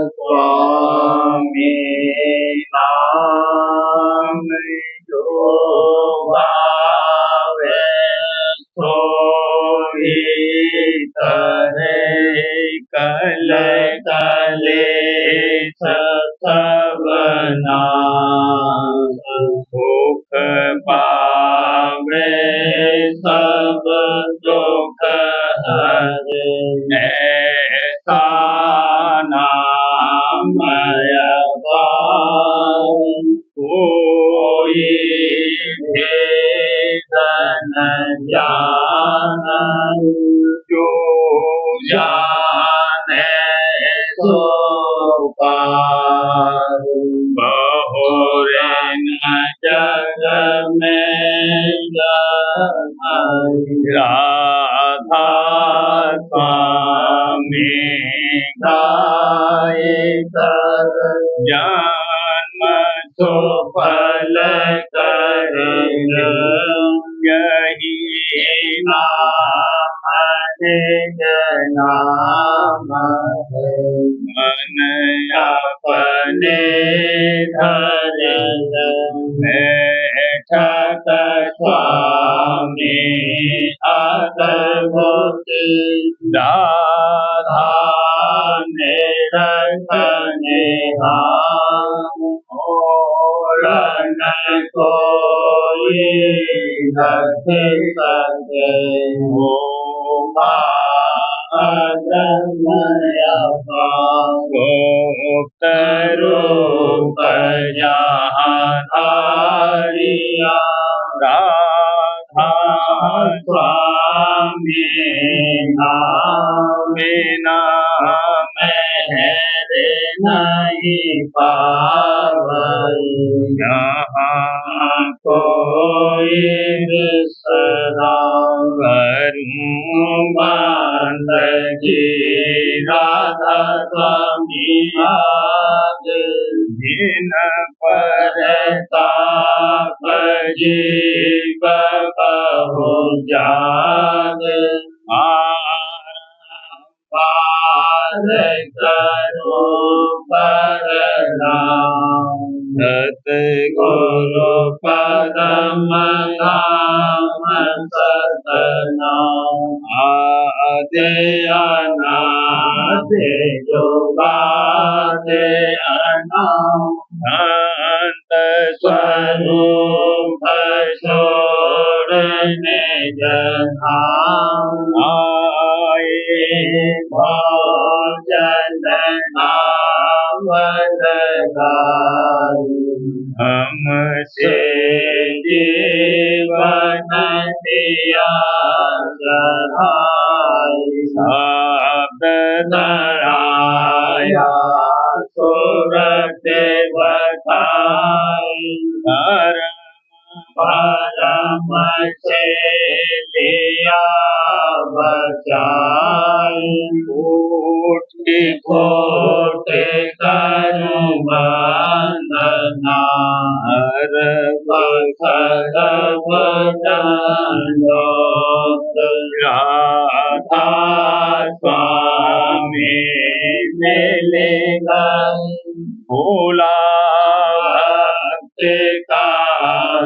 स्वामी नाम जो भावे सोई करे कल कले सतवना सुख पावे सब दुख हरे ऐसा नाम कोई भेद न जान जो जाने सो पार बहुरे न जग में राधा स्वामी गाए कर जन्म सो फल करेंगे यही नाम नाम मन अपने धरे बैठक स्वामी अद्भुत राधा ने रखने और न कोई रख सके हो गुप्त रूप धारिया राधा स्वामी नाम मेरे नहीं पावई यहाँ कोई विसरा करूं बंदगी राधा स्वामी आज जिन पर ताप जीव बहु जाग पार करो परनाम सतगुरु परम नाम सतनाम आदि अनादि जो बादे अनाम अंत स्वरूप छोड़ने जनाम भोजन नाम हमसे जीवन दिया सहाय शब्द धराया सुरत बताई परम से लिया बचाई कोटि कोटि करूं वंदना हर बखर वदनोत राधा स्वामी मिलेगा भोला भक्त का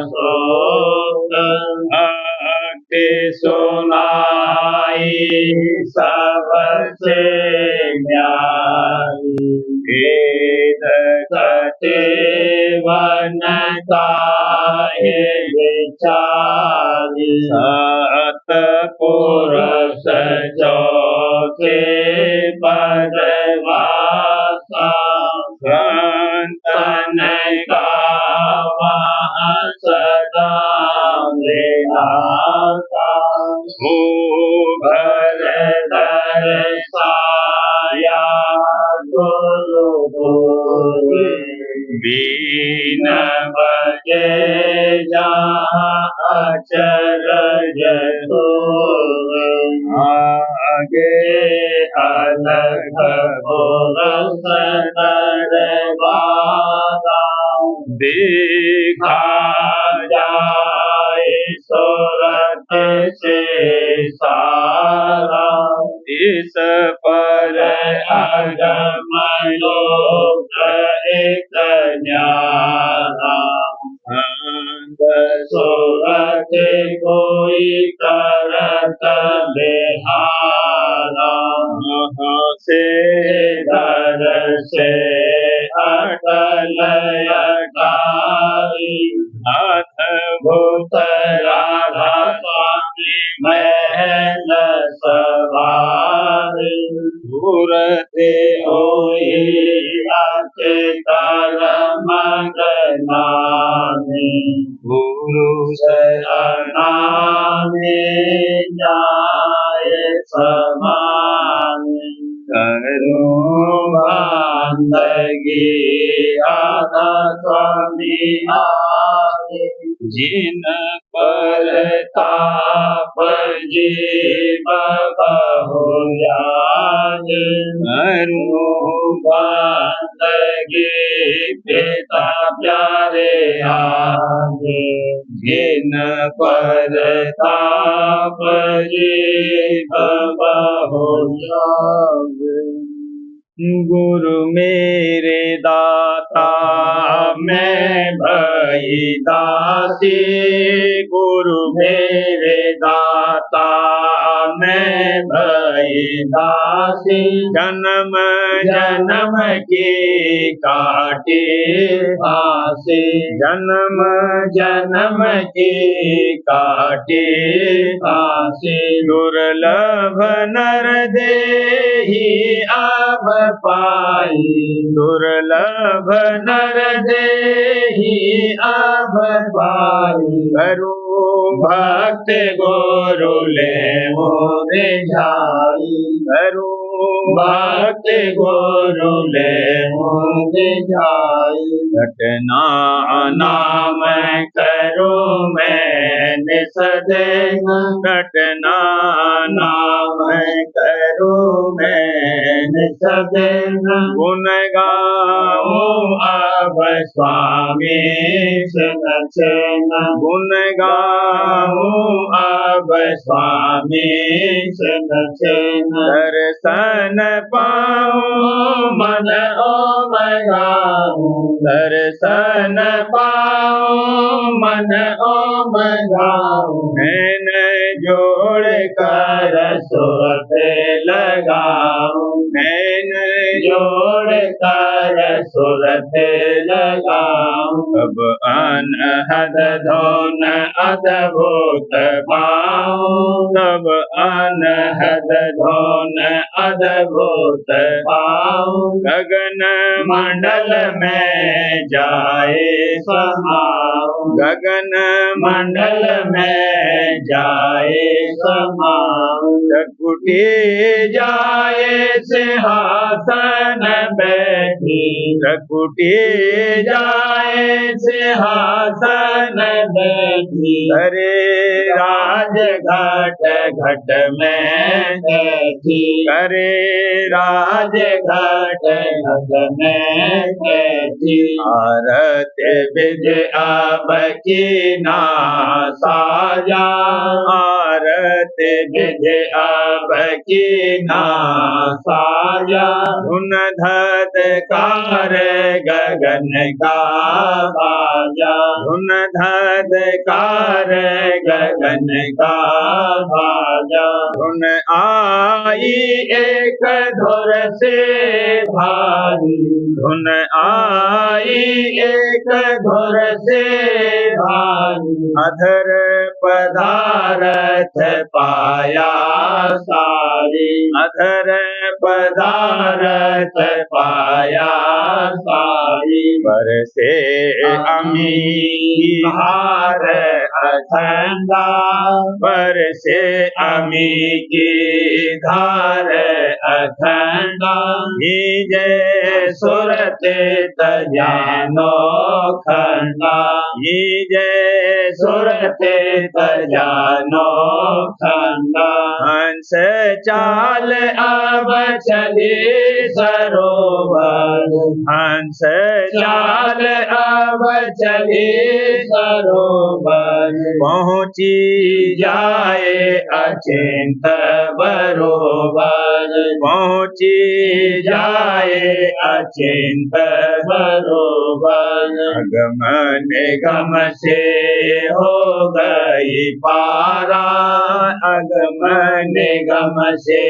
सोत भक्ति सुनाई सबसे न्यारी वेद कटे वन काहे विचारी सत पुरुष चौथे पदवासा संतन का वहाँ सदा आता भर दर्शाया गुरु गोरे बीन बजे जहाँ अचरज सोए आगे अलग पुरुष दरबारा देखा जाए सूरत से सारा इस पर अगम लोक एक न्यारा सूरत कोई करत बिहारा से दर से अटल अटारी अद्भुत राधा स्वामी महल सवारी मूर्ति होई अचेतन मगनानी गुरु शरणानी जाय समानी करो बंदगी राधा स्वामी आए जिन पर ताप जीव बहु जाए करो बंदगी पिता प्यारे आगे जिन पर ताप जीव बहु जाए गुरु मेरे दाता मैं भई दासी गुरु मेरे दाता मैं भई दासी जन्म जन्म की काटे फांसी जन्म जन्म की काटे फांसी दुर्लभ नर देहि अब पाई दुर्लभ नर देहि अब पाई करो भक्त गुरु ले मोरे जाई करो भक्त गुरु ले मोरे जाई घटना नाम करो मैंने सदैव घटना नाम करो मैंने सदैव गुण गाऊं अब स्वामी सनचन गुण गाऊं अब स्वामी सनचन दर्शन पाऊं मन ओम गाऊं दर्शन पाऊं मन ओम गाऊं मैंने जोड़ कर सुरत लगाऊं मैंने जोड़ कर सुरत लगाऊं अब अनहद धोन अद्भुत पाऊं तब अनहद धोन अद्भुत पाऊं गगन मंडल में जाए समाऊं गगन मंडल में जाए समाऊं चकुटी जाए सिंहासन बैठी चकुटी जाए सिंहासन बैठी अरे राज घट घट में बैठी अरे राज घट घट में बैठी आरत विज अब की ना साजा आरत विज अब की ना साजा धुन धदकार गगन का बाजा धुन धदकार गगन का बाजा धुन आई एक धुर से भारी धुन आई एक धुर से भारी अधर पदारथ पाया सारी अधर पदारथ पाया सारी बरसे अमी हार अखंडा बरसे अमी की धार अखंडा जय सुरत तजानो खंडा जय सुरत तजानो खंडा हंस चाल अब चले सरोवर हंस चाल अब चले सरोवर, पहुँची जाए अचिंत बरोबर, पहुँची जाए अचिंत बरोबर। अगम निगम से हो गई पारा, अगम निगम से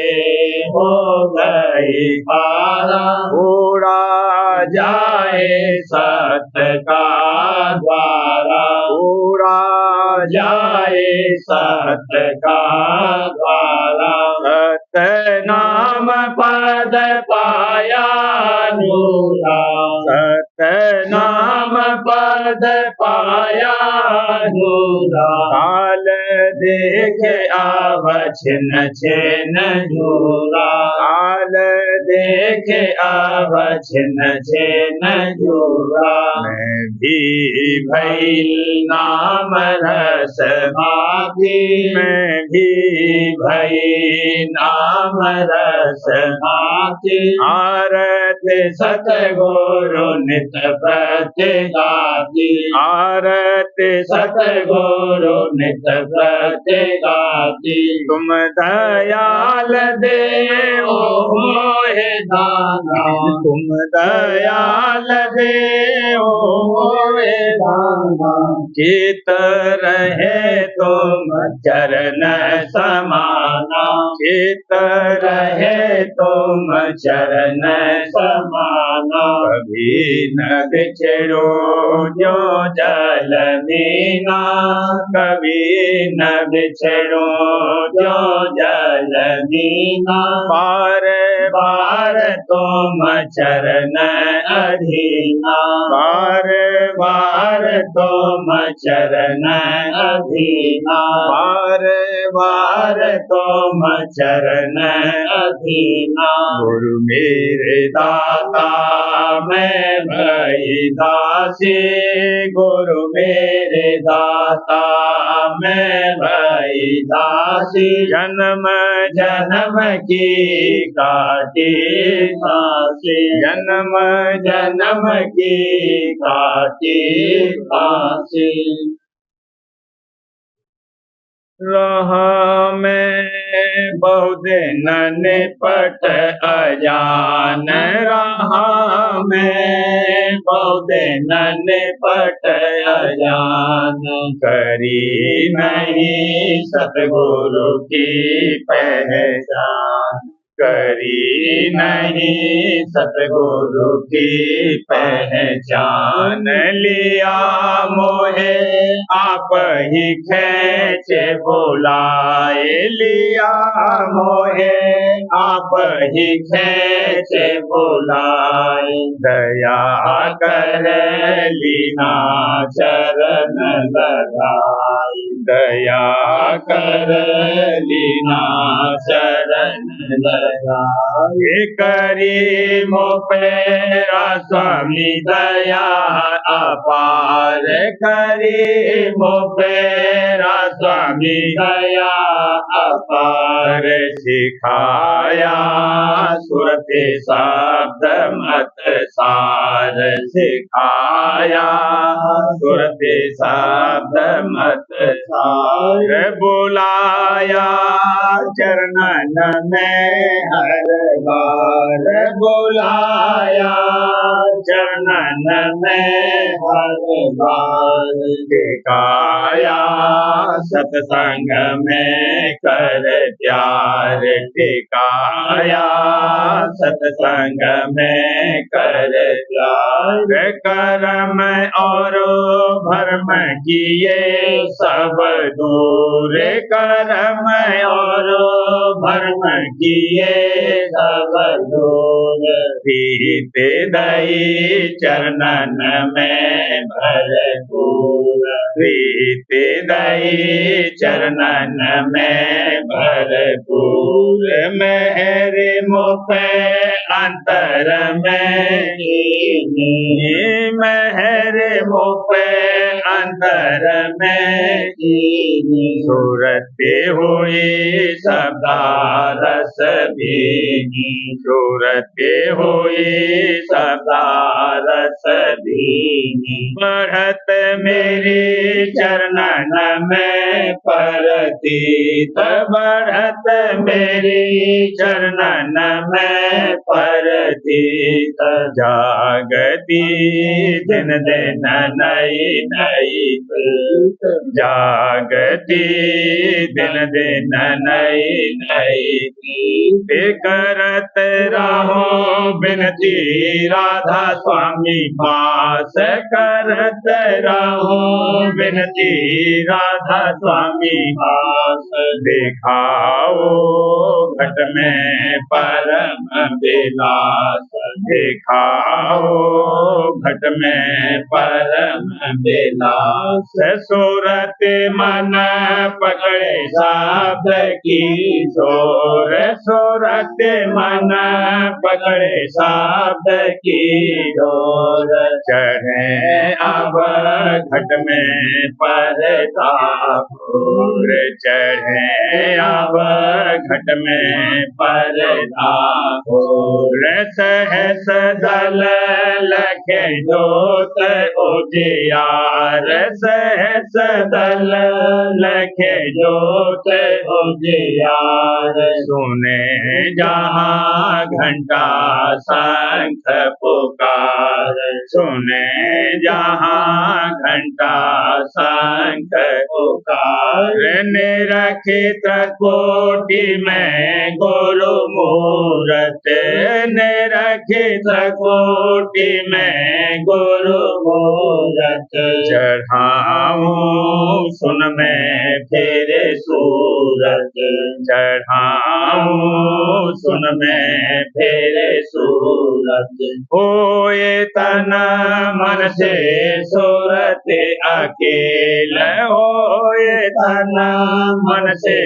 हो गई पारा, उड़ा जाए सत्य का द्वारा, उड़ा जाए सत्य का द्वारा। सत्य नाम पद पाया नूरा, सत्य नाम पद पाया नूरा। काल देखे आव छिन्न छिन्न झूरा, काल देखे आव छिन्न छिन्न झूरा। मैं भी भई नाम रस माती, मैं भी भई नाम रस माती। आरत सतगुरु नित प्रति गाती, आरत सतगुरु नित प्रति गाती। तुम दयाल देव मोहे दाना, तुम दयाल देव मोहे दाना। चित रहे तुम चरण समाना, चित रहे तुम चरण समाना। कभी न बिछड़ो जो जल मीना, कभी न बिछड़ो जो जल मीना। बार बार तुम चरण अधीना, बार बार तुम चरण अधीना, बार बार तुम चरण अधीना। गुरु मेरे दाता मैं भई दासी, गुरु मेरे दाता मैं भई दासी। जन्म जन्म की काटी फांसी, जन्म जन्म की काटी फांसी। रहा मैं बहुत दिन निपट अजान, रहा मैं बहुत दिन निपट अजान। करी नहीं सतगुरु की पहचान, करी नहीं सतगुरु की पहचान। लिया मोहे आप ही खेच बुलाए, लिया मोहे आप ही खेच बुलाए। दया कर लीना चरण लगाई, दया कर लीना चरण लगाई। करी मोपेरा स्वामी दया अपार, करी मोपेरा स्वामी दया अपार। सिखाया सुरति शब्द मत सार, सिखाया सुरति शब्द मत सार। बुलाया चरणन में हर बार, बुलाया चरणन में हर बार। टिकाया सत्संग में कर प्यार, टिकाया सत्संग में कर प्यार। कर्म और भरम किए सब दूर, कर्म और भरम किए सब दूर। प्रीत दई चरणन में भरपूर, प्रीत दई चरणन में भरपूर। मेरे मुख अंतर में मेरे मुख अंतर में सुरते हुई सदा रस भीनी, सुरते हुई सदा रस भीनी। बढ़त मेरी चरणन में परतीत, बढ़त मेरी चरणन में परतीत। जागती दिन दिन नई नई, जागती दिन दिन नई नई। करत रहो बिनती राधा स्वामी पास, करत रहो बिनती राधा स्वामी पास। दिखाओ घट में परम विलास, दिखाओ घट में परम विलास। सूरत मन पकड़े शब्द की शोर, सूरत मन पकड़े शब्द की डोर। चढ़े अब घट में परतापुर, चढ़े अब घट में परतापुर। सहस दल लखे जोत उजियार, सहस दल लखे जोत उजियार। सुने जहाँ घंटा शंख पुकार, सुने जहाँ घंटा शंख पुकार। निरखित कोटि में गुरु मूरत, निरखित कोटि में गुरु मूरत। चढ़ाऊं सुन में फिर सूरत, चढ़ाऊं सुन में फिर सूरत। होए तन मन से सूरत अकेल, होए तन मन से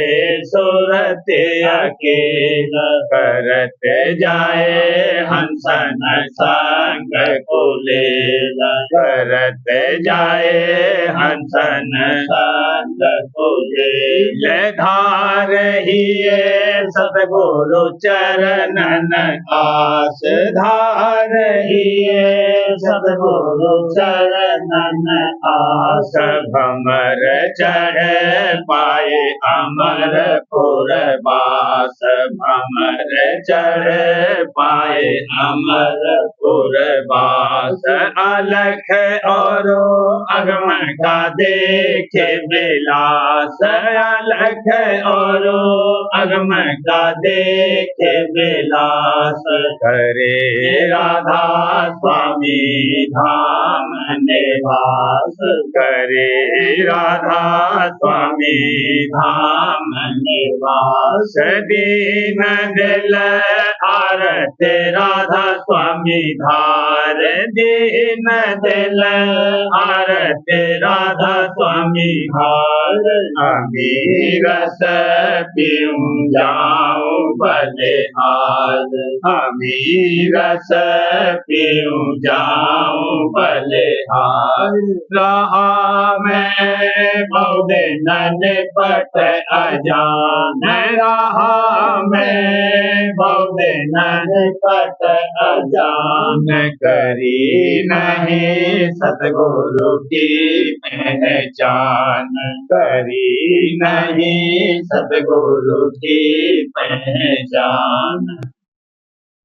सूरत अकेल। करत जाए हंसन संग कुलेल, करत जाए हंसन संग कुलेल। धार हिए सतगुरु चरणन आस, धार हिए सतगुरु चरणन आस। भमर चढ़ पाए अमरपुर बास, भमर चढ़ पाए अमरपुर बास। अलख और अगम का देखे विलास, अलख और अगम का देखे विलास। करे राधा स्वामी धाम निवास, करे राधा स्वामी धाम निवास। दीन दिल आरत राधा स्वामी धार, दीन दिल आरत राधा स्वामी धार। अमीर रस पीऊं जाऊं बलिहार, अमीर रस पीऊं जाऊं बलिहार। रहा मैं बहुदिन निपट अजान, रहा मैं बहुदिन निपट अजान। करी नहीं सतगुरु की पहचान, करी नहीं सतगुरु की पहचान।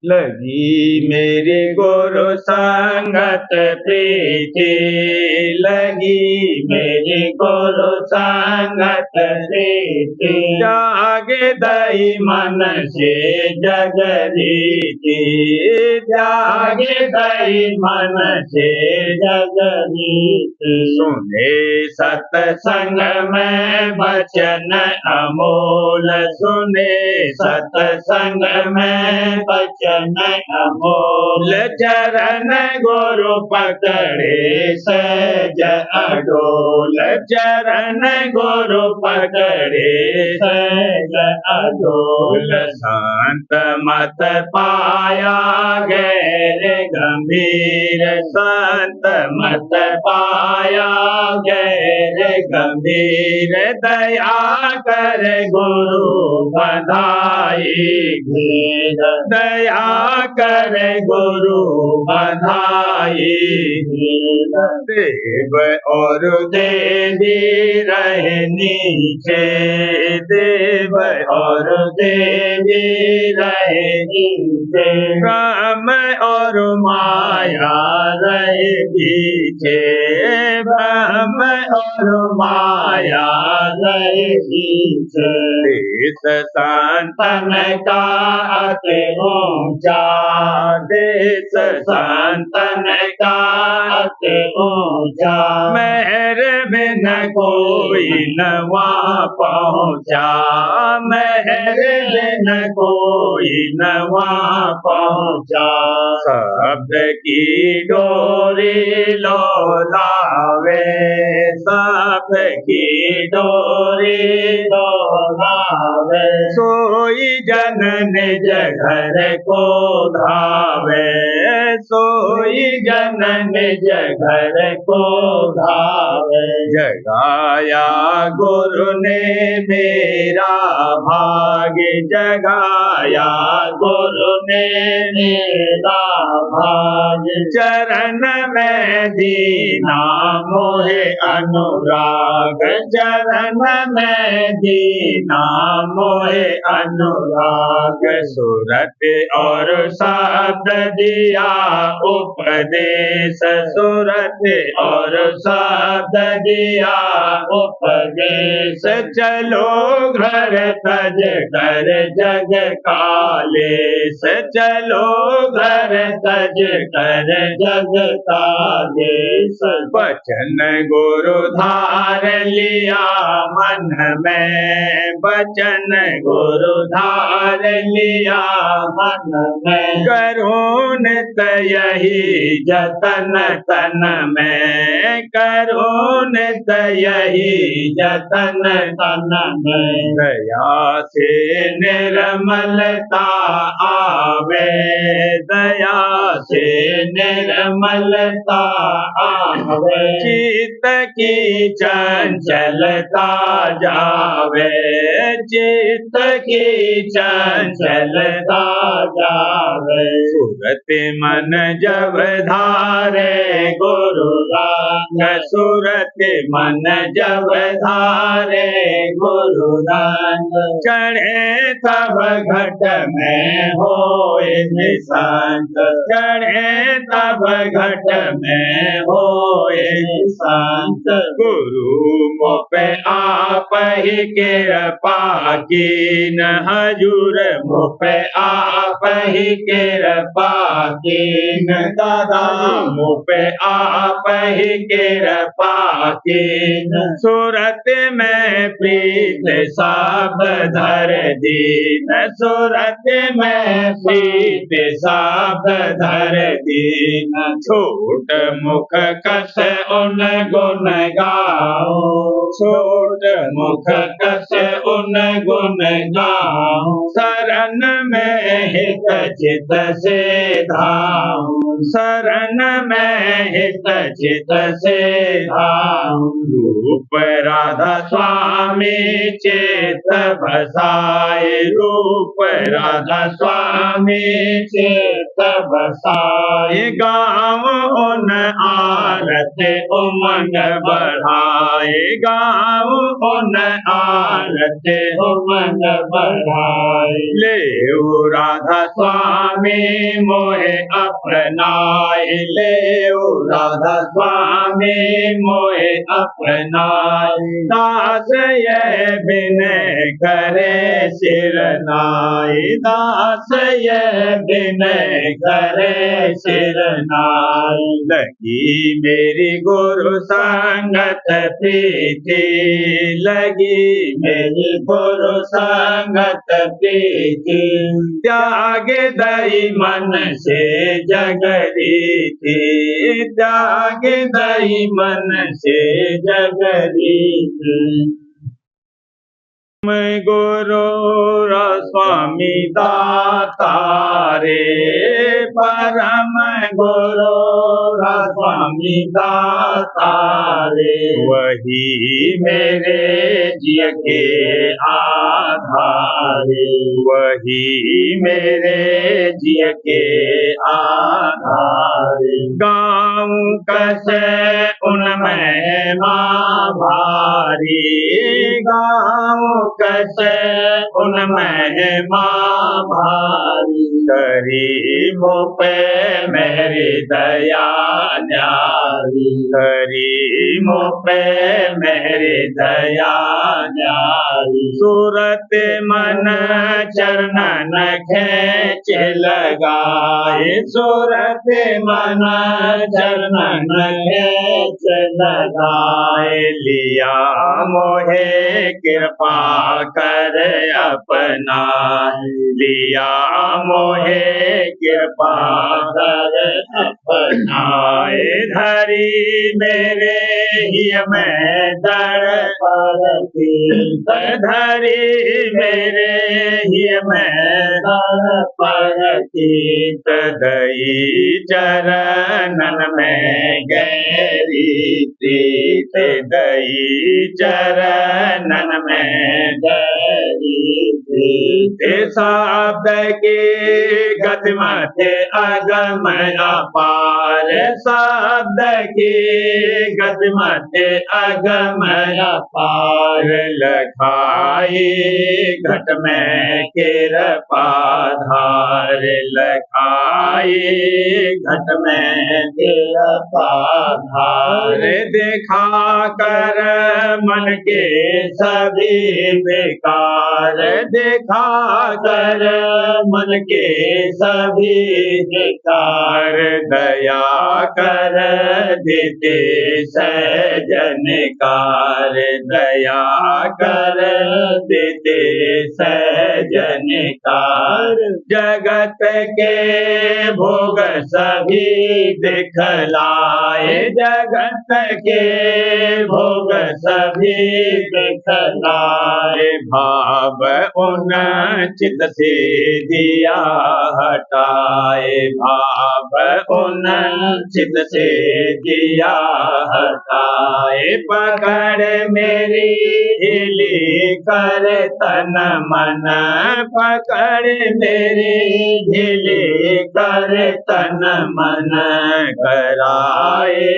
लगी मेरी गुरु संगत प्रीति, लगी मेरी गुरु संगत प्रीति। जागे दई मन से जग रीति, जागे दई मन से जग रीति। सुने सतसंग में वचन अमोल, सुने सतसंग में वचन भजन अमोल चरण गुरु पकड़े सहज अडोल चरण गुरु पकड़े सहज अडोल शांत मत पाया गैर गंभीर शांत मत पाया गैर गंभीर दया कर गुरु बधाई घेर दया कर गुरु बधाई घेर देव और देवी रहे नीचे देव और देवी रहे नीचे राम और माया रहे पीछे ब्रह्म और माया रहे पीछे देश संतन का अति ऊंचा देश संतन का अति ऊंचा मेहर बिन कोई न वहाँ पहुँचा मेहर बिन कोई न वहाँ पहुँचा शब्द की डोरी लो लावे शब्द की डोरी लो लावे सोई जन निज घर को धावे सोई जन निज घर को धावे जगाया गुरु ने मेरा भाग्य जगाया गुरु ने मेरा भाग्य चरण में दीना मोहे अनुराग चरण में दीना मोहे अनुराग सूरत और शब्द दिया उपदेश सूरत और शब्द दिया उपदेश चलो घर तज कर जग कालेश चलो घर तज कर जग कालेश वचन गुरु धार लिया मन में वचन गुरु धार लिया मन में करुण यही जतन तन में करुण यही जतन तन में दया से निर्मलता आवे दया से निर्मलता आवे चित्त की चंचलता जावे चित्त की चंचलता जावे सूरत मन जब धारे गुरु रंग सूरत मन जब धारे गुरु रंग चढ़े तब घट में होए निशांत चढ़े तब घट में होए शांत गुरु मुझ आप ही कृपा कीन हजूर मुझ आप ही कृपा कीन दादा मुझ आप ही कृपा कीन सूरत में प्रीत सब धर दीन सूरत में प्रीत सब धर दीन छोट मुख कस उन गुण गाओ छोट मुख कस उन गुण गाओ शरण में हित चित से धाऊं शरण में हित चित से धाऊं रूप राधा स्वामी चेत बसाए रूप राधा स्वामी चेत बसाए गाँव उन आरत उमंग बढ़ाए गाँव उन आरत उमंग बढ़ाए ले राधा स्वामी मोहे अपनाए ले राधा स्वामी मोहे अपनाए नाई, दास ये विनय करे सिर नाई, दास ये विनय करे सिर नाई। लगी मेरी गुरु संगत प्रीति, लगी मेरी गुरु संगत प्रीति, त्याग दई मन से जग रीति, त्याग दई मन से जग रीति। गुरु स्वामी दाता रे, परम गुरु स्वामी दाता रे, वही मेरे जिय के आधारे, वही मेरे जिय के आधारे। गाऊं कैसे उनमें माँ भारी, गाऊं कैसे उनमें माँ भारी, करी मुँह पे मेरी दया न्यारी, करी मुँह पे मेरी दया न्यारी। सूरत मन चरणन खेच लगाए, सूरत मन चरणन खेच लगाए, लिया मोहे कृपा कर अपनाए, लिया मोहे कृपा कर अपनाए। धरी मेरे ही में दर परती, धरी मेरे ही में दर परती, दई चरणन में गहरी प्रीत, दई चरणन में गहरी प्रीत। शब्द की गति मध्य अगम अपार, शब्द की गति मध्य अगम अपार, लखाई घट में कृपा धार, लखाई घट में कृपा धार। देखा कर मन के सभी बेकार, देखा कर मन के सभी बेकार, दया कर देते सजनकार, दया कर देते सजनकार। जगत के भोग सभी दिखलाए, जगत के भोग सभी दिखलाए, भाव उन चित से दिया हटाए, भाव उन चित से दिया हटाए। पकड़ मेरी ढीली कर तन मन, पकड़ मेरी ढीली कर तन मन, कराए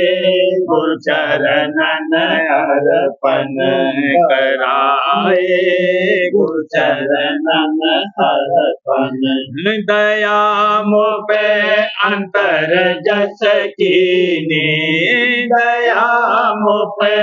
गुरु चरणन अर्पण, कराए गुरु चरणन अर्पण। दया मोह पे अंतर जस कीनी, दया मोह पे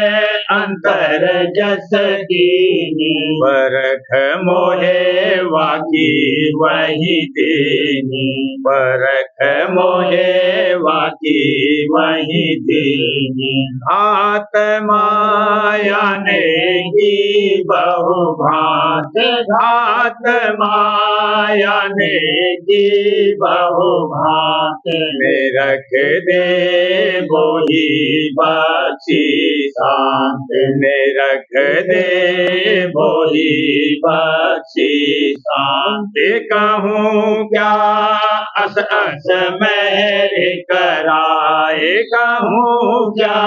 अंतर जस कीनी, परख मोहे वाकी वही देनी, परख मोहे वाकी वही देनी। घात माया ने की बहु भांत, घात माया ने की बहु भांत, में रख दे बोही बख्शी शांत, में रख दे बोही बख्शी शांत। कहूँ क्या अस अस मेरे कराए, कहूँ क्या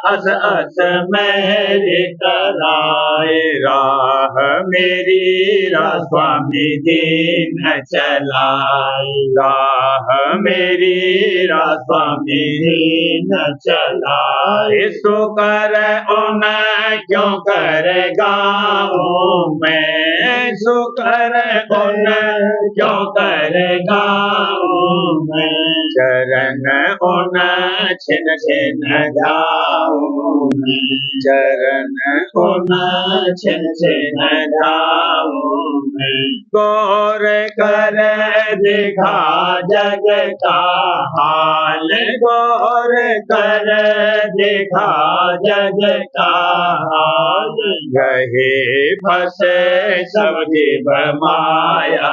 अस अस मेरे कराए। राह मेरी राह स्वामी दीन चलाए, राह मेरी राह स्वामी दीन चलाए। लाए। सो कर उन क्यों कर गाऊं मैं, सो कर उन क्यों कर गाऊं मैं। चरण उन छिन छिन जाऊं मैं, चरण उन छिन छिन जाऊं मैं। गौर कर देखा जग का हाल, गौर कर देखा जग का हाल। रहे फंसे सब जीव माया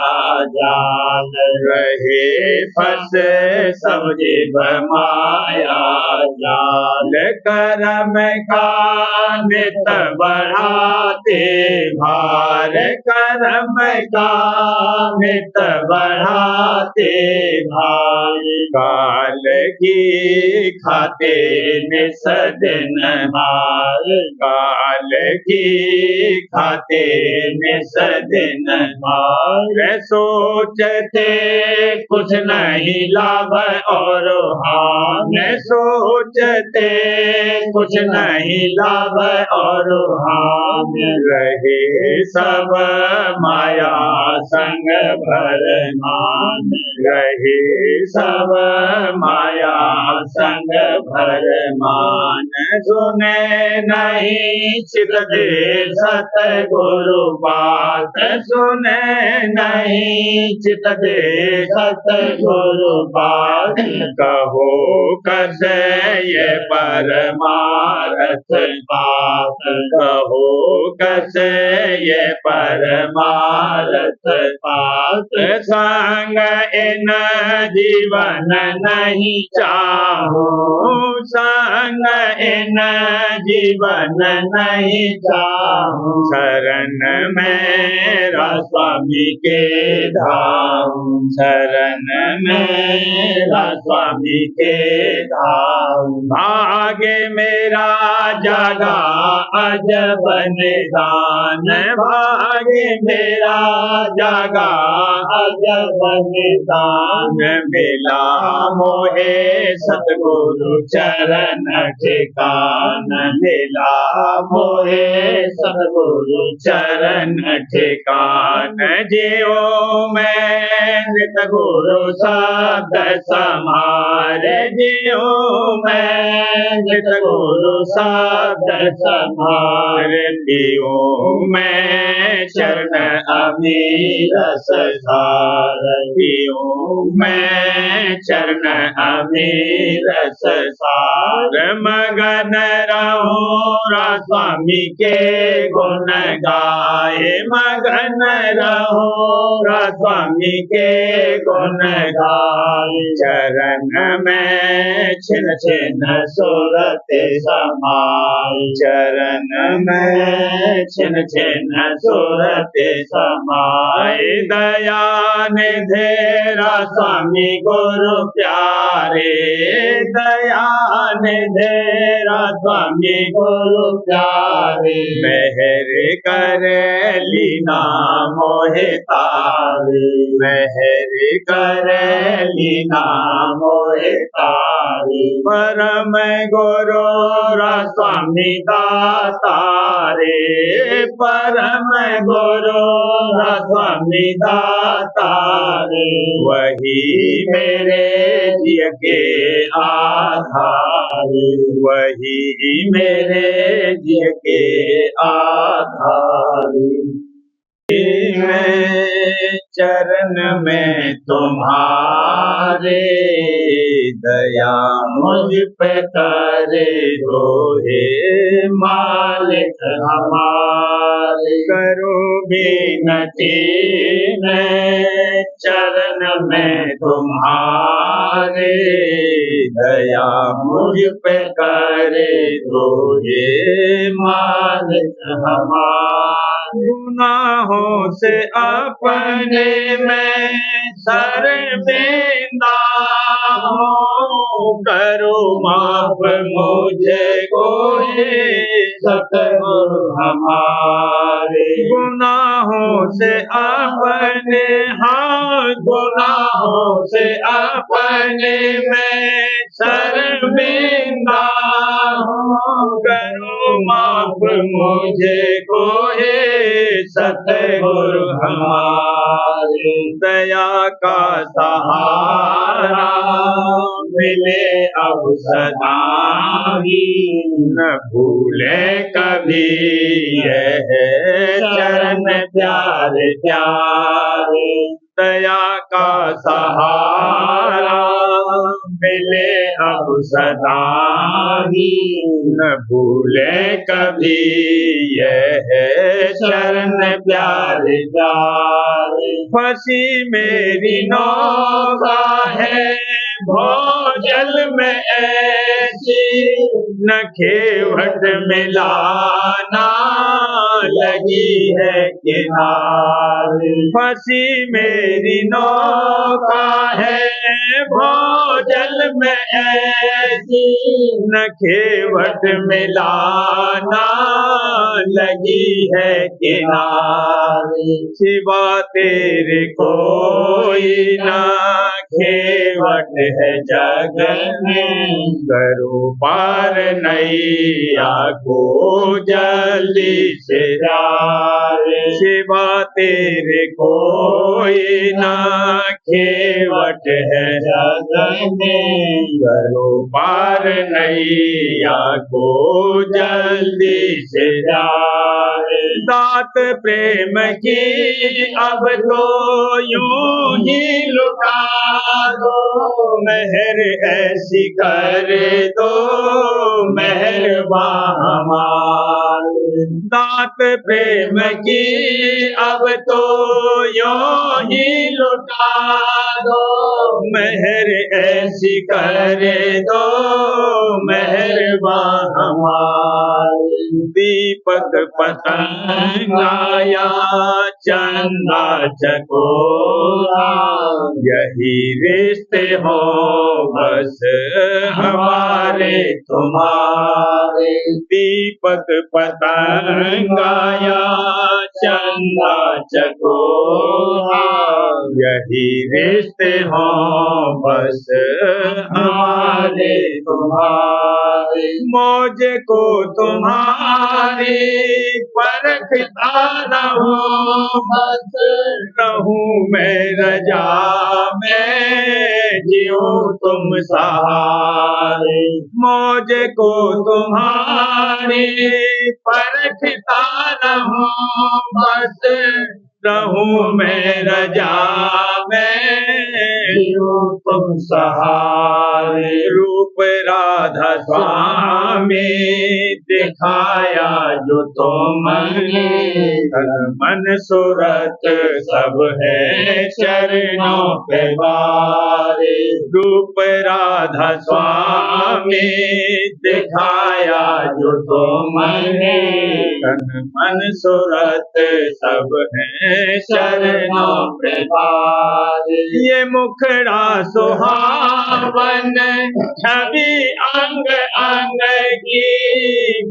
जाल, रहे फंसे सब जीव माया जाल। कर्म का नित बढ़ाते भार, कर्म का नित बढ़ाते भार। काल की खाते निस दिन हार, काल की खाते निस दिन हार। सोचते कुछ नहीं लाभ और हान, सोचते कुछ नहीं लाभ और हान। रहे सब माया संग भर मान, रहे सब माया संग भर मान। सुने नहीं चित दे सतगुरु बात, सुने नहीं चित दे सतगुरु बात। कहो कैसे ये परमार्थ बात, कहो कैसे ये परमार्थ बात। संग इन जीवन नहीं चाहूं, संग इन जीवन नहीं चाहूं। शरण मेरा स्वामी के धाम, शरण मेरा स्वामी के धाम। भाग्य मेरा जागा अजब निदान, भाग्य मेरा जागा अजब निदान। मिला मोहे सतगुरु चरण ठिकान, मिला मोहे सतगुरु चरण ठिकान। जियो मैं नित गुरु शब्द समारे, जियो मैं नित गुरु शब्द समारे। पियो मैं चरण अमीर सार, पियो मैं चरण अमीर सार। मगन रहूं स्वामी के गुण गाए, मगन रहूं स्वामी के गुण गाए। चरण में छिन छिन सुरत समाए, चरण में छिन छिन सुरत समाए। दया निधे स्वामी गुरु प्यारे, दया निधे स्वामी गुरु प्यारे। मेहर कर लीना मोहे तारे, मेहर कर लीना मोहे तारे। परम गुरु स्वामी दातारे, परम गुरु स्वामी दातारे। वही मेरे जिय के आधार, वही मेरे जिय के आधार। मैं चरण में तुम्हारे, दया मुझ पे करे हो हे मालिक हमारे। करो बिनती मैं चरण में तुम्हारे, दया मुझ पे करे हो हे मालिक हमारे। गुनाहों से अपने में शर्मिंदा हूँ, करो माफ मुझे को सतगुरु हमारे। गुनाहों से अपने, हाँ गुनाहों से अपने में शर्मिंदा मुझको हे सतगुरु हमारे। दया का सहारा मिले अब सदा ही, न भूले कभी यह चरण प्यारे प्यारे। दया का सहारा मिले अब सदा ही, न भूले कभी यह चरण प्यारे प्यारे। फंसी मेरी नौका है भोजल में ऐसी, न खेवट मिलाना लगी है किनारे। फंसी मेरी नौका है भोजल में ऐसी, न खेवट मिलाना लगी है किनारे। सिवा तेरे कोई ना खेवट है जग में, करो पार नैया को जल्दी से जाए। सिवा तेरे कोई ना खेवट है जग में, करो पार नैया को जल्दी से जाए। दात प्रेम की अब तो यूं ही लुटा दो, मेहर ऐसी कर दो मेहरबान हमारे। दात प्रेम की अब तो यूं ही लुटा दो, मेहर ऐसी कर दो मेहरबान हमारे। दीपक पतंग आया चंदा चकोरा, यही रिश्ते हो बस हमारे तुम्हारे। दीपक पतंग आया चंदा चकोरा, यही रिश्ते हो बस हमारे तुम्हारे। मौज को तुम्हारी परखता रहूं, बस रहूं मैं रजा में जीऊं तुम सहारे। मौज को तुम्हारी परखता रहूं, बस रहूं मैं रजा में जीऊं तुम सहारे। रूप राधा स्वामी दिखाया जो तुमने, तन मन सूरत सब है चरणों पे बारे। रूप राधा स्वामी दिखाया जो तुमने, तन मन सूरत सब है चरणों पे बारे। ये मुखड़ा सुहावन छवि अंग अंग की,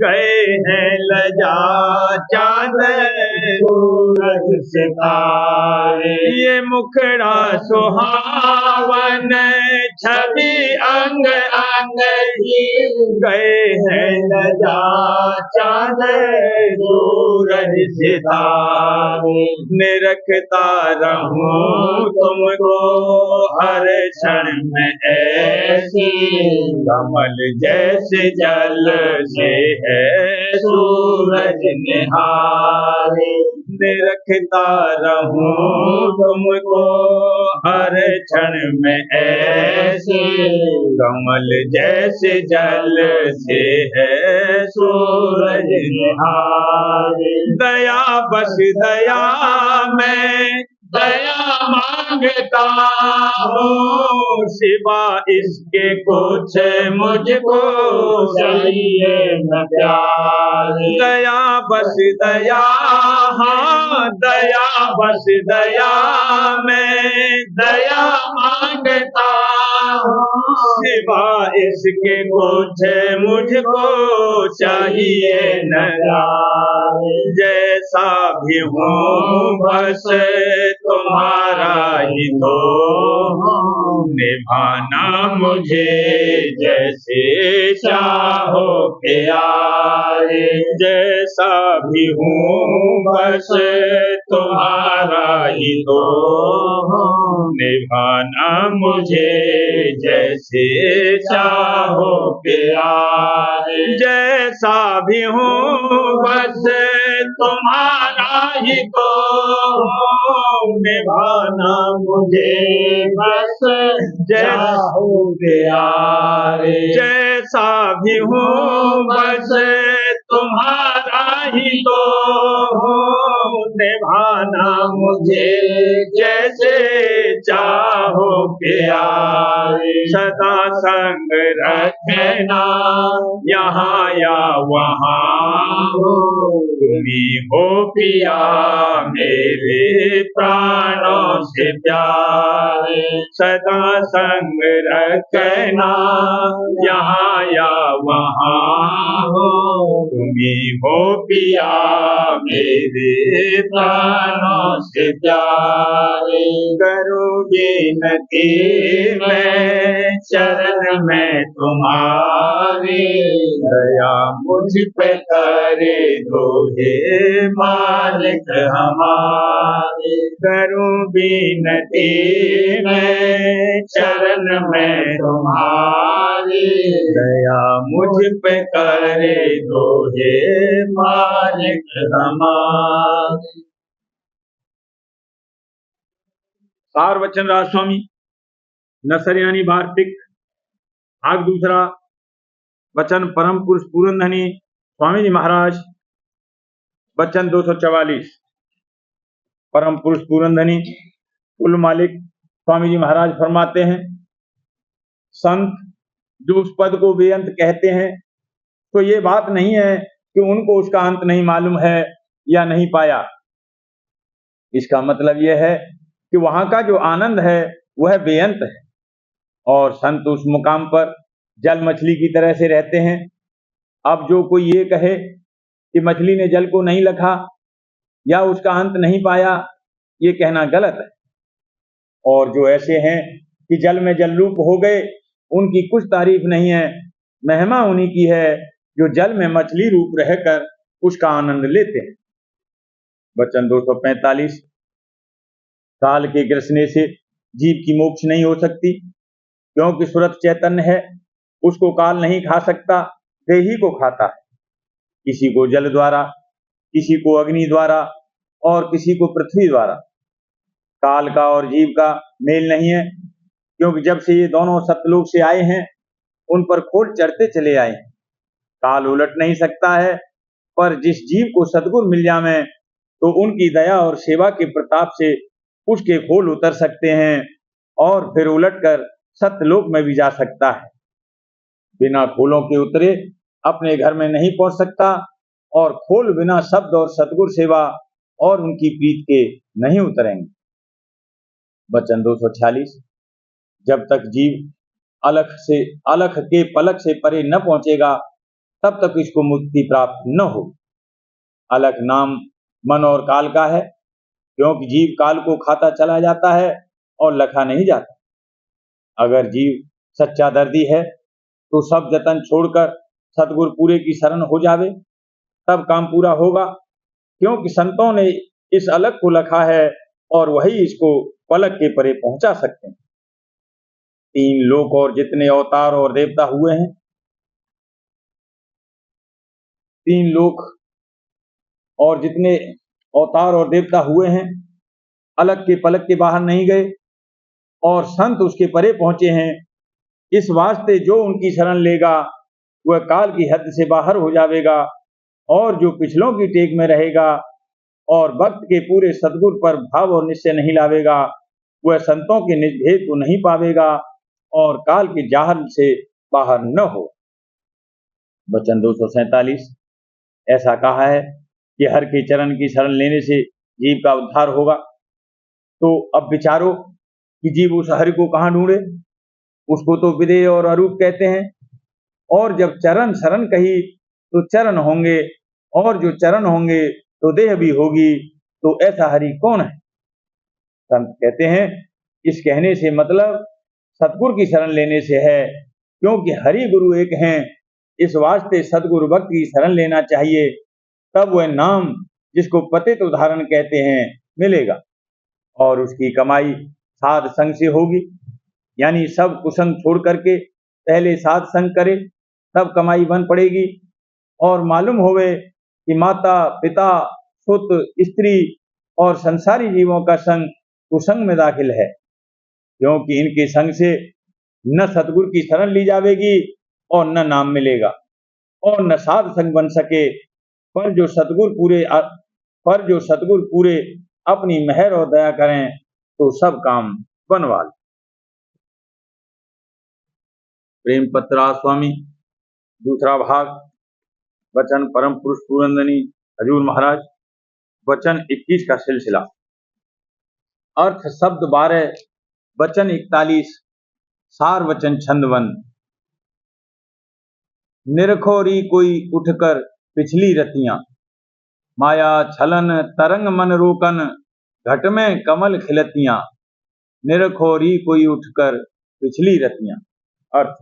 गए हैं लजा चाँद सूरज सितारे। ये मुखड़ा सुहावन छवि अंग अंग की, गए हैं लजा चाँद सूरज सितारे। निरखता रहूं तुमको हर क्षण में ऐसी, कमल जैसे जल से है सूरज निहारे। निरखता रहूं तुमको हर क्षण में ऐसे, कमल जैसे जल से है सूरज निहारे। दया बस दया मैं दया मांगता हूँ, सिवा इसके कुछ मुझको चाहिए न प्यार। दया बस दया, हाँ दया बस दया मैं दया मांगता हूँ, सिवा इसके कुछ मुझको चाहिए न प्यार। जैसा भी हूँ बस तुम्हारा ही तो, निभाना मुझे जैसे चाहो प्यारे, जैसा भी हूँ बस तुम्हारा ही तो निभाना मुझे जैसे चाहो प्यारे, जैसा भी हूँ बस तुम्हारा ही तो निभाना मुझे बस चाहो प्यारे, जैसा भी हूँ बस तुम्हारा ही तो निभाना मुझे जैसे चाहो प्यारे, सदा संग रखना यहाँ या वहाँ तुम्ही हो पिया मेरे प्राणों से प्यारे, सदा संग रखना यहाँ या वहाँ तुम्ही हो पिया मेरे प्राणों से प्यारे, करो विनती मैं चरण में तुम्हारे, दया मुझ पे करे दो हे मालिक हमारे, करूं विनती मैं चरण में तुम्हारे, दया मुझ पे करे दो हे मालिक हमारे। सार वचन राज स्वामी नसरियानी वार्तिक भाग दूसरा, वचन परम पुरुष पूरनधनी स्वामी जी महाराज, वचन 244। परम पुरुष पूरनधनी कुल मालिक स्वामी जी महाराज फरमाते हैं, संत जो उस पद को बेअंत कहते हैं तो ये बात नहीं है कि उनको उसका अंत नहीं मालूम है या नहीं पाया। इसका मतलब यह है कि वहां का जो आनंद है वह बेअंत है, और संत उस मुकाम पर जल मछली की तरह से रहते हैं। अब जो कोई ये कहे कि मछली ने जल को नहीं लखा या उसका अंत नहीं पाया, ये कहना गलत है। और जो ऐसे हैं कि जल में जल रूप हो गए, उनकी कुछ तारीफ नहीं है, महिमा उन्हीं की है जो जल में मछली रूप रहकर उसका आनंद लेते हैं। वचन 245। काल के ग्रसने से जीव की मोक्ष नहीं हो सकती, क्योंकि सुरत चैतन्य है, उसको काल नहीं खा सकता, देही को खाता है। किसी को जल द्वारा, किसी को अग्नि द्वारा और किसी को पृथ्वी द्वारा। काल का और जीव का मेल नहीं है, क्योंकि जब से ये दोनों सतलोक से आए हैं उन पर खोल चढ़ते चले आए हैं। काल उलट नहीं सकता है, पर जिस जीव को सद्गुरु मिल जावे तो उनकी दया और सेवा के प्रताप से उसके खोल उतर सकते हैं और फिर उलटकर सत्यलोक में भी जा सकता है। बिना खोलों के उतरे अपने घर में नहीं पहुंच सकता, और खोल बिना शब्द और सतगुरु सेवा और उनकी प्रीत के नहीं उतरेंगे। वचन 246। जब तक जीव अलख के पलक से परे न पहुंचेगा तब तक इसको मुक्ति प्राप्त न हो। अलख नाम मन और काल का है, क्योंकि जीव काल को खाता चला जाता है और लखा नहीं जाता। अगर जीव सच्चा दर्दी है तो सब जतन छोड़कर सतगुरु पूरे की शरण हो जावे, तब काम पूरा होगा, क्योंकि संतों ने इस अलख को लखा है और वही इसको पलक के परे पहुंचा सकते हैं। 3 लोक और जितने अवतार और देवता हुए हैं, 3 लोक और जितने अवतार और देवता हुए हैं, अलग के पलक के बाहर नहीं गए और संत उसके परे पहुंचे हैं। इस वास्ते जो उनकी शरण लेगा वह काल की हद से बाहर हो जाएगा, और जो पिछलों की टेक में रहेगा और भक्त के पूरे सद्गुरु पर भाव और निश्चय नहीं लावेगा, वह संतों के निज भेद को नहीं पावेगा और काल के जाहल से बाहर न हो। वचन 247। ऐसा कहा है कि हर के चरण की शरण लेने से जीव का उद्धार होगा। तो अब विचारो कि जीव उस हरि को कहाँ ढूंढे। उसको तो विदेह और अरूप कहते हैं, और जब चरण शरण कही तो चरण होंगे, और जो चरण होंगे तो देह भी होगी। तो ऐसा हरि कौन है? संत कहते हैं, इस कहने से मतलब सतगुरु की शरण लेने से है, क्योंकि हरि गुरु एक हैं। इस वास्ते सतगुरु भक्त की शरण लेना चाहिए, तब वह नाम जिसको पतित उदाहरण कहते हैं मिलेगा, और उसकी कमाई साध संग से होगी। यानी सब कुसंग छोड़ करके पहले साध संग करे, तब कमाई बन पड़ेगी। और मालूम होवे कि माता पिता सुत स्त्री और संसारी जीवों का संग कुसंग में दाखिल है, क्योंकि इनके संग से न सतगुरु की शरण ली जावेगी और न नाम मिलेगा और न साध संग बन सके। पर जो सतगुरु पूरे अपनी मेहर और दया करें तो सब काम बनवा ले। प्रेम पत्रा स्वामी दूसरा भाग, वचन परम पुरुष पूरनदनी हजूर महाराज, वचन 21 का सिलसिला। अर्थ शब्द 12, वचन 41, सार वचन छंदवन। निरखोरी कोई उठकर पिछली रतियां, माया छलन तरंग मन रोकन, घट में कमल खिलतियां। निरखोरी कोई उठकर पिछली रतियां। अर्थ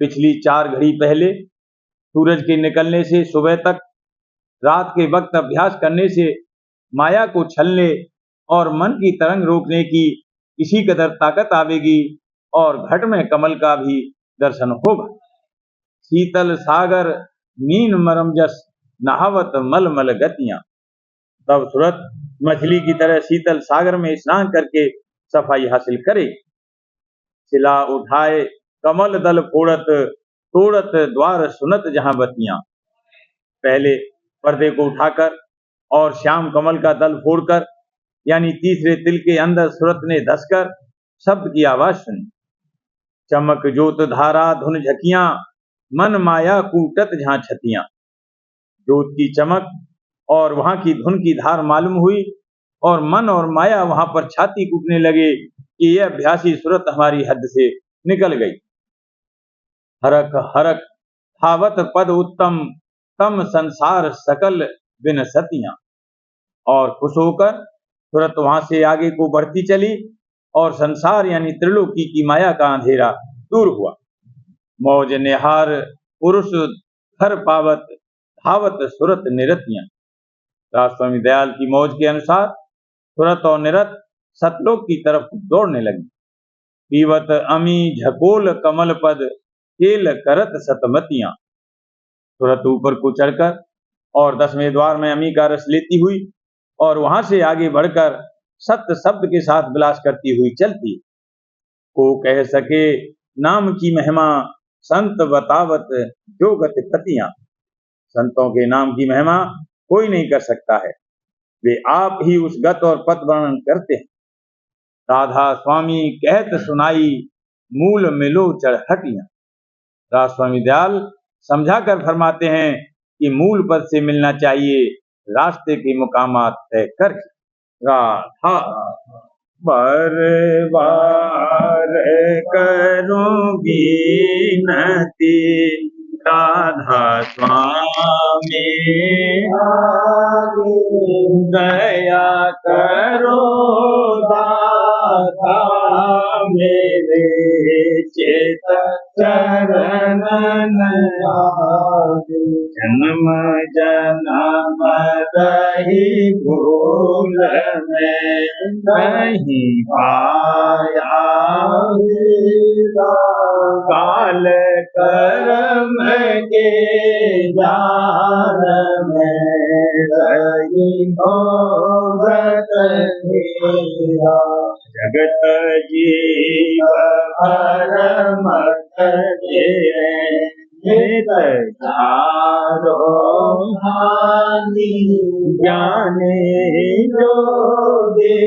पिछली 4 घड़ी पहले सूरज के निकलने से सुबह तक रात के वक्त अभ्यास करने से माया को छलने और मन की तरंग रोकने की इसी कदर ताकत आवेगी और घट में कमल का भी दर्शन होगा। शीतल सागर नीन मरम जस, नहावत मल मल गतियां। तब सूरत मछली की तरह शीतल सागर में स्नान करके सफाई हासिल करे। सिला उठाए कमल दल फोड़त, तोड़त द्वार सुनत जहां बतियां। पहले पर्दे को उठाकर और श्याम कमल का दल फोड़कर, यानी तीसरे तिल के अंदर सूरत ने धसकर शब्द की आवाज सुनी। चमक जोत धारा धुन झकियां, मन माया कूटत जहां छतियां। जोत की चमक और वहां की धुन की धार मालूम हुई और मन और माया वहां पर छाती कूटने लगे कि यह अभ्यासी सूरत हमारी हद से निकल गई। हरक हरक धावत पद उत्तम, तम संसार सकल बिन सतियां। और खुश होकर सूरत वहां से आगे को बढ़ती चली और संसार यानी त्रिलोकी की माया का अंधेरा दूर हुआ। मौज निहार पुरुष घर पावत, धावत सूरत निरतियां। राजस्वामी दयाल की मौज के अनुसार सूरत और निरत सतलोक की तरफ दौड़ने लगी। पीवत अमी झकोल कमल पद, खेल करत सतमतियां। सूरत ऊपर को चढ़कर और 10वें द्वार में अमी का रस लेती हुई और वहां से आगे बढ़कर सत्य शब्द के साथ विलास करती हुई चलती। को कह सके नाम की महिमा, संत बतावत जो गति पतियां। संतों के नाम की महिमा कोई नहीं कर सकता है, वे आप ही उस गत और पथ वर्णन करते हैं। राधा स्वामी कहत सुनाई, मूल मिलो चढ़हटियां। राजस्वामी दयाल समझा कर फरमाते हैं कि मूल पद से मिलना चाहिए, रास्ते के मुकामात तय कर। राधा बार बार करूंगी नती, राधा स्वामी दया करो दाता, मेरे चेत चरणन जन्म जन्म रही भूल में नहीं पाया, काल कर्म के जान में रही भोगत मेरा। जगत जीव परम ज्ञानी जो दे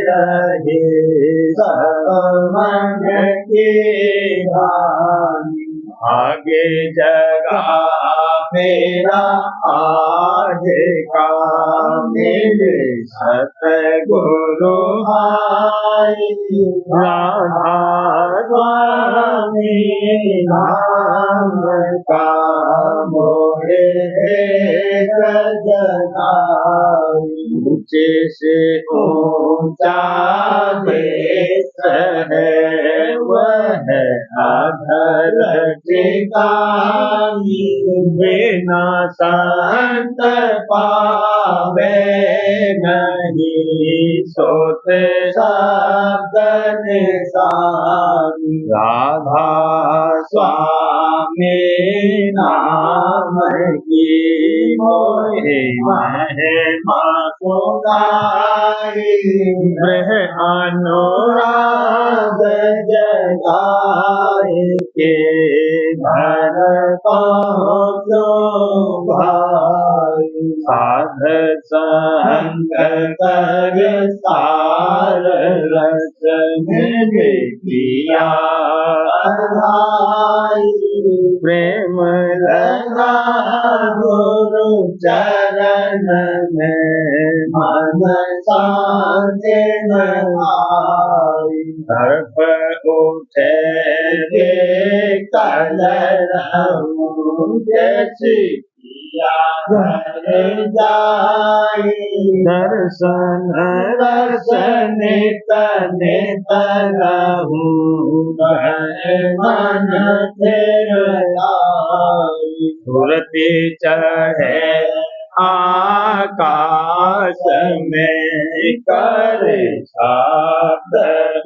रहे समझ के आगे जगा मेरा आज का मेरे सतगुरु भाई। राधा स्वामी नाम का मोरे सजनाई, से ऊंचा देश है वह अधर ठिकानी बिना संत पावे नहीं सोते शब्द निशानी राधा स्वामी नाम की मोहि महिमा सुनाई वह अनुराग जगाए के घर पहुँचो भाई साध संग कर सार रस में पिया प्रेम लगा गुरु चरण में मन साजे सर्प उठे कलरव जैसी घर जाई दर्शन दर्शन नित नित रहूं मन फिर आई सुरति चढ़े आकाश में कर शब्द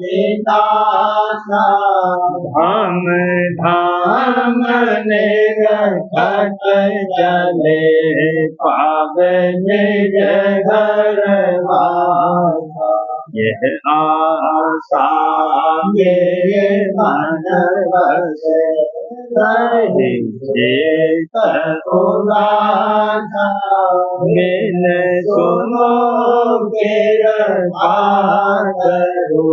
विनाशा धाम धाम निर्घट चले पावे निज घर वासा यह आशा मेरे मन बसे रहे मिल सुनो कृपा करो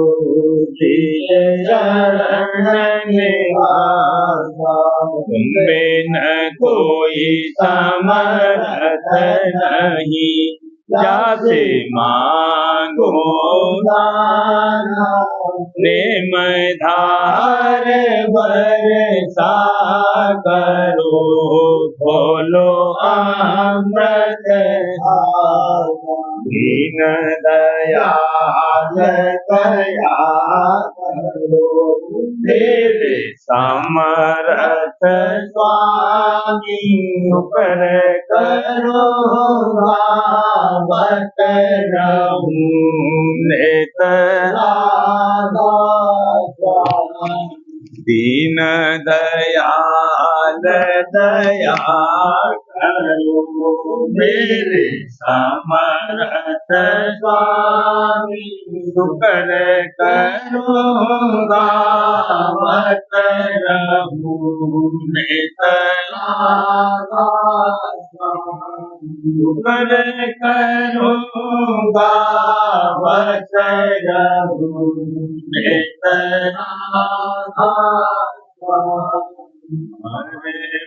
चरण निवासा बिन कोई समर्थ नहीं जासे मांगो दाना प्रेम धार बरसा करो बोलो अमृत दीन दयाल दया करो तेरे समर्थ स्वामी पर करो गावत रहूं नित दीन दयाल दया करो मेरे समर्थ स्वामी शुक्र करो गावत रहूं नित शुक्र करो गावत रहूं नित हरे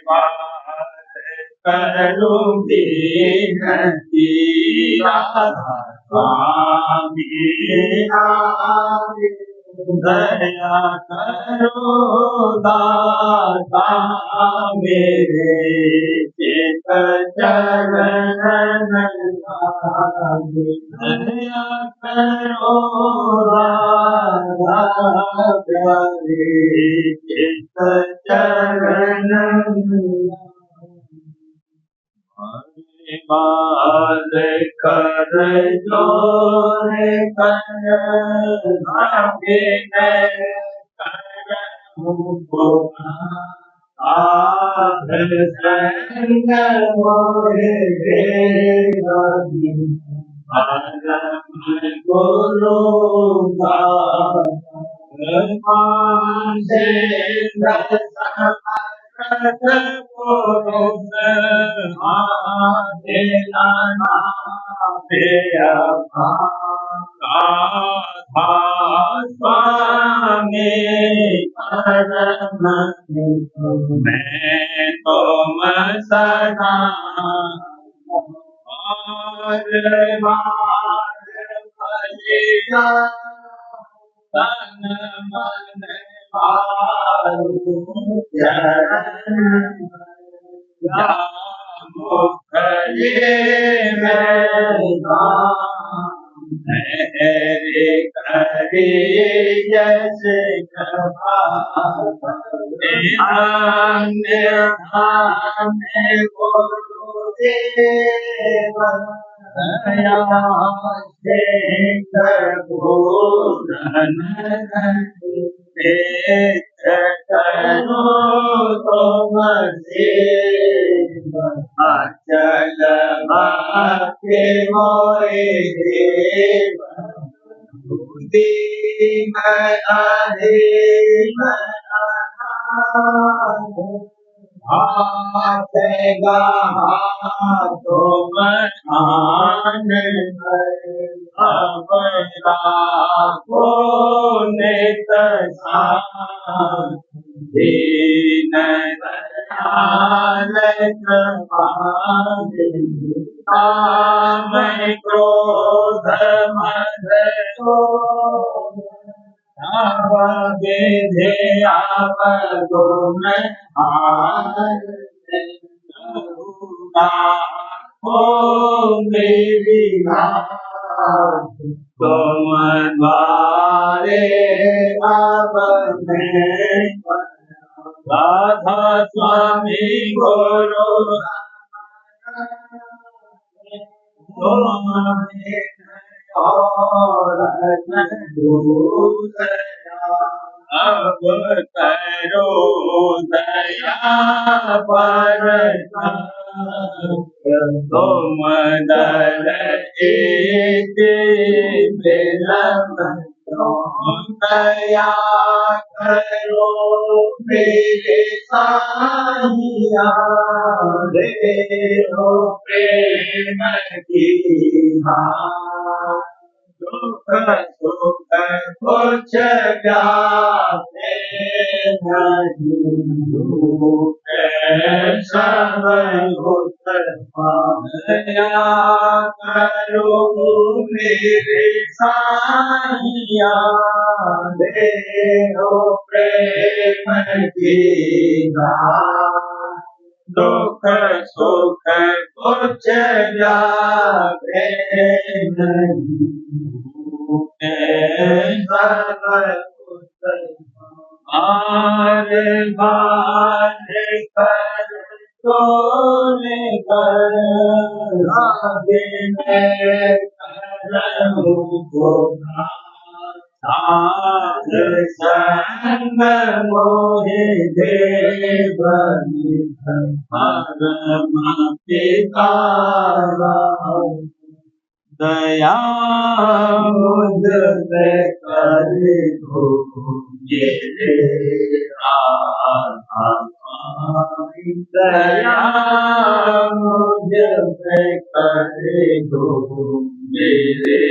करूँगी नती राधा स्वामी दया करो दाता मेरे चित चरण दया करो राधा प्यारे चित चरण बाल कर जोर कर भागे कर आध संग मोरे गुरु स्वामी परम मैं तुम सदा तन मन मुख ये मैं अचल बाके मोरे देव दीन अधीन हाथ गहा तुम आन अपना को नित दीन दयाल कृपाल काम क्रोध मद विधि गुण हो मेरी तुम द्वारे अब मैं राधा स्वामी गुरु और अब करो दया पर तुम दर एक विलंब दया करो मेरे साइया रे हो प्रेम की दुख सुख कुछ जाते नहीं सब दया करो मेरे साइया दे हो प्रेम की दुख सुख कुछ जाते नहीं बार बार कर तोने कर साध संग मोहे देव परम पिता दया मुझ पे करे हो मेरे दया मुझ पे करे हो मेरे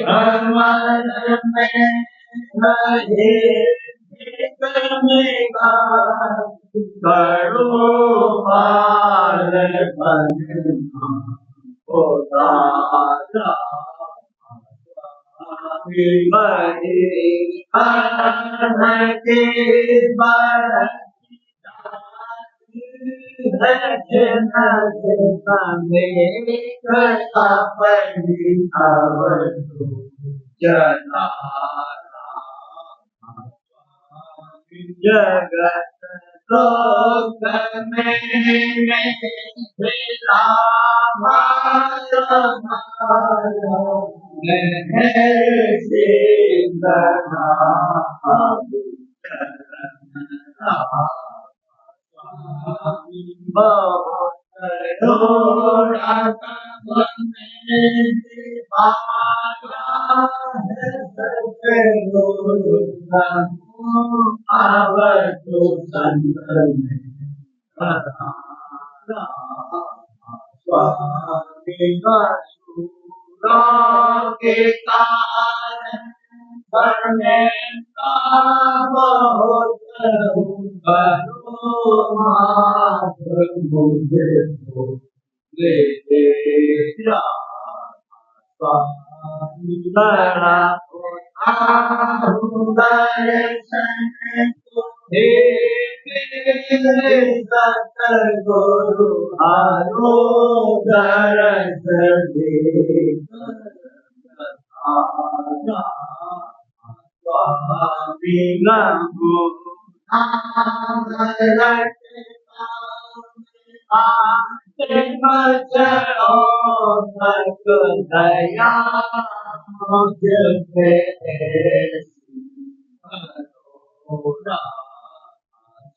भगवान में रहे करो पार जगत लोक में मिला आवतु संतन स्वामी वसुरा के कारण करने का बहुत बनो मात मुझे ले तेरा स्वामी बड़ा गुरु आरो दरस दे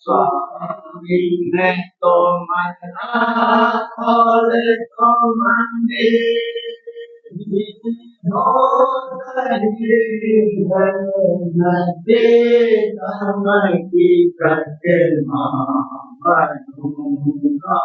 स्वामी ने तो मना और तो की प्रतिमा बनूंगा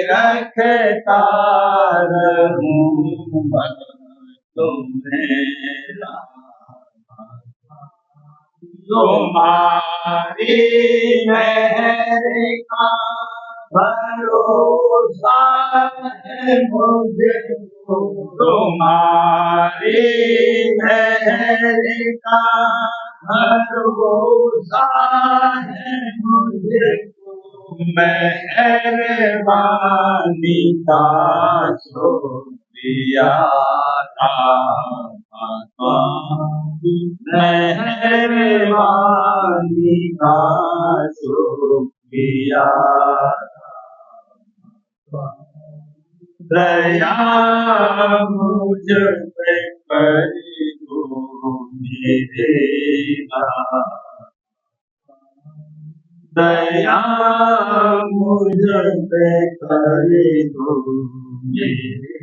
रखता रहूं तुम्हें तुम्हारी मेहर का भरोसा है मुझे तुम्हारी मेहर का भरोसा है मुझे मेहरबानी का शुक्रिया मेहरबानी का शुक्रिया दया मुझ पे करी दो मेरे दया मुझ पे करे दो मेरे